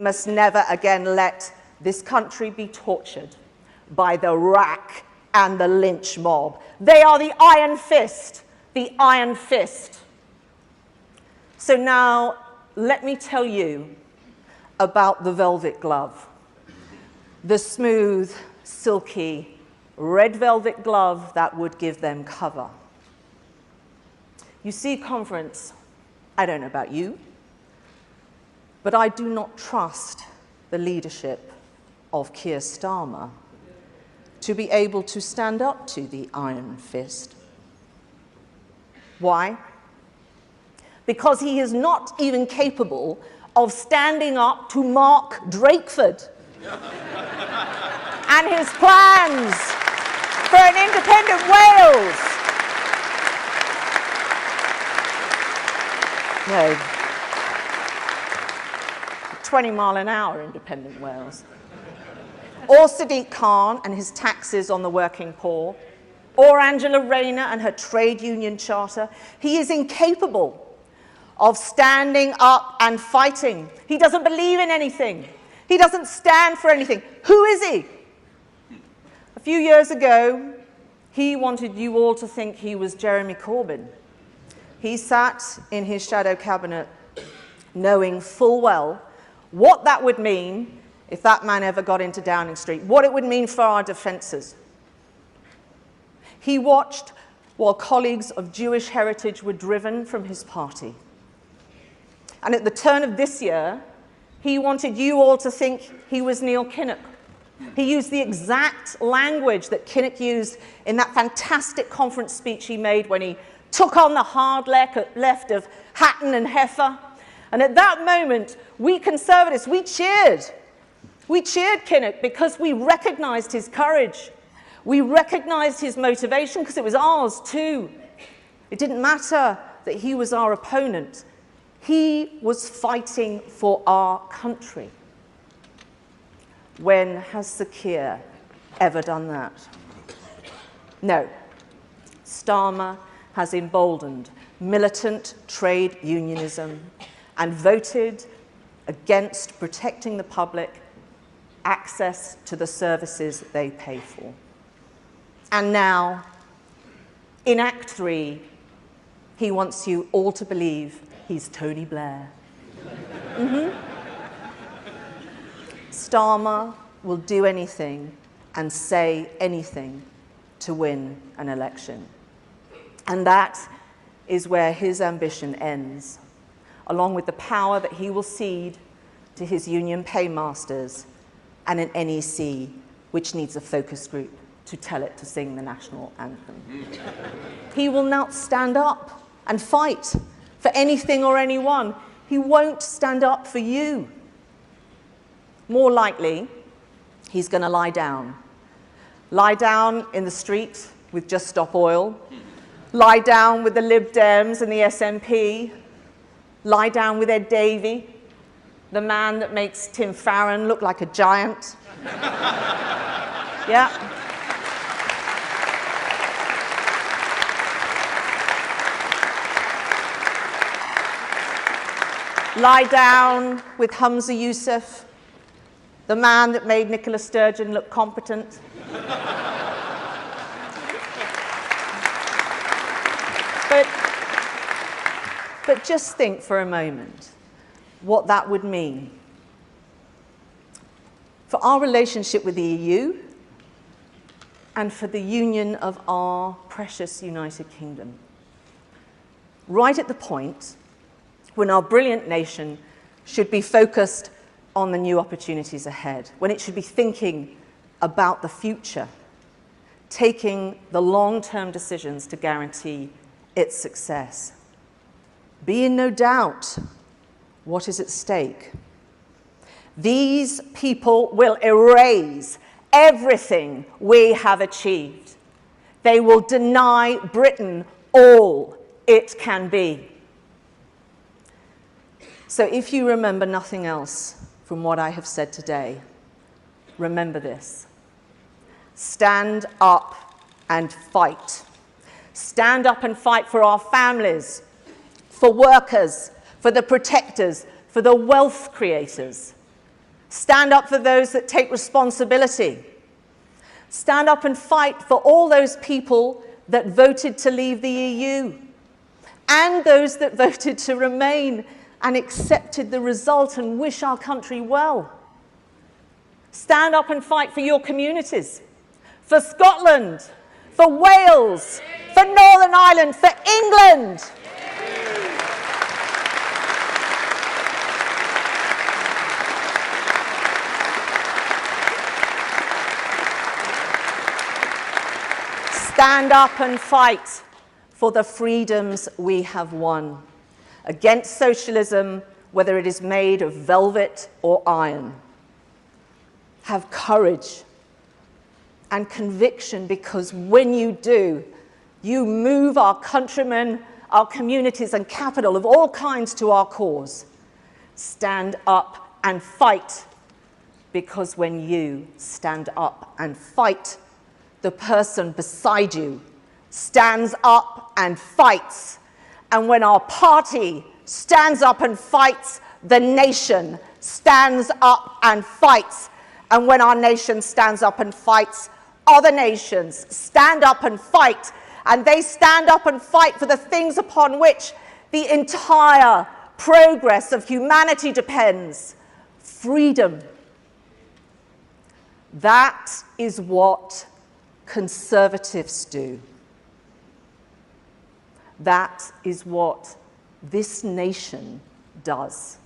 must never again let this country be tortured by the rack and the lynch mob. They are the iron fist, the iron fist. So now, let me tell you about the velvet glove. The smooth, silky, red velvet glove that would give them cover. You see, conference, I don't know about you, but I do not trust the leadership of Keir Starmer to be able to stand up to the iron fist. Why? Because he is not even capable of standing up to Mark Drakeford and his plans for an independent Wales. No. 20-mile-an-hour independent Wales. Or Sadiq Khan and his taxes on the working poor. Or Angela Rayner and her trade union charter. He is incapable of standing up and fighting. He doesn't believe in anything. He doesn't stand for anything. Who is he? A few years ago, he wanted you all to think he was Jeremy Corbyn. He sat in his shadow cabinet knowing full well what that would mean if that man ever got into Downing Street, what it would mean for our defences. He watched while colleagues of Jewish heritage were driven from his party. And at the turn of this year, he wanted you all to think he was Neil Kinnock. He used the exact language that Kinnock used in that fantastic conference speech he made when he took on the hard left of Hatton and Heffer. And at that moment, we Conservatives, we cheered. We cheered Kinnock because we recognised his courage. We recognised his motivation because it was ours too. It didn't matter that he was our opponent. He was fighting for our country. When has Sir Keir ever done that? No. Starmer has emboldened militant trade unionism and voted against protecting the public access to the services they pay for. And now, in Act 3, he wants you all to believe he's Tony Blair. Starmer will do anything and say anything to win an election. And that is where his ambition ends, along with the power that he will cede to his union paymasters and an NEC, which needs a focus group to tell it to sing the national anthem. He will not stand up and fight for anything or anyone. He won't stand up for you. More likely, he's going to lie down. Lie down in the street with Just Stop Oil. Lie down with the Lib Dems and the SNP. Lie down with Ed Davey, the man that makes Tim Farron look like a giant. Yeah. Lie down with Humza Yousaf, the man that made Nicola Sturgeon look competent. But just think for a moment what that would mean for our relationship with the EU and for the union of our precious United Kingdom. Right at the point when our brilliant nation should be focused on the new opportunities ahead, when it should be thinking about the future, taking the long-term decisions to guarantee its success. Be in no doubt what is at stake. These people will erase everything we have achieved. They will deny Britain all it can be. So if you remember nothing else from what I have said today, remember this. Stand up and fight. Stand up and fight for our families, for workers, for the protectors, for the wealth creators. Stand up for those that take responsibility. Stand up and fight for all those people that voted to leave the EU and those that voted to remain and accepted the result and wish our country well. Stand up and fight for your communities, for Scotland, for Wales, for Northern Ireland, for England. Stand up and fight for the freedoms we have won, against socialism, whether it is made of velvet or iron. Have courage and conviction, because when you do, you move our countrymen, our communities and capital of all kinds to our cause. Stand up and fight, because when you stand up and fight, the person beside you stands up and fights. And when our party stands up and fights, the nation stands up and fights. And when our nation stands up and fights, other nations stand up and fight. And they stand up and fight for the things upon which the entire progress of humanity depends. Freedom. That is what conservatives do. That is what this nation does.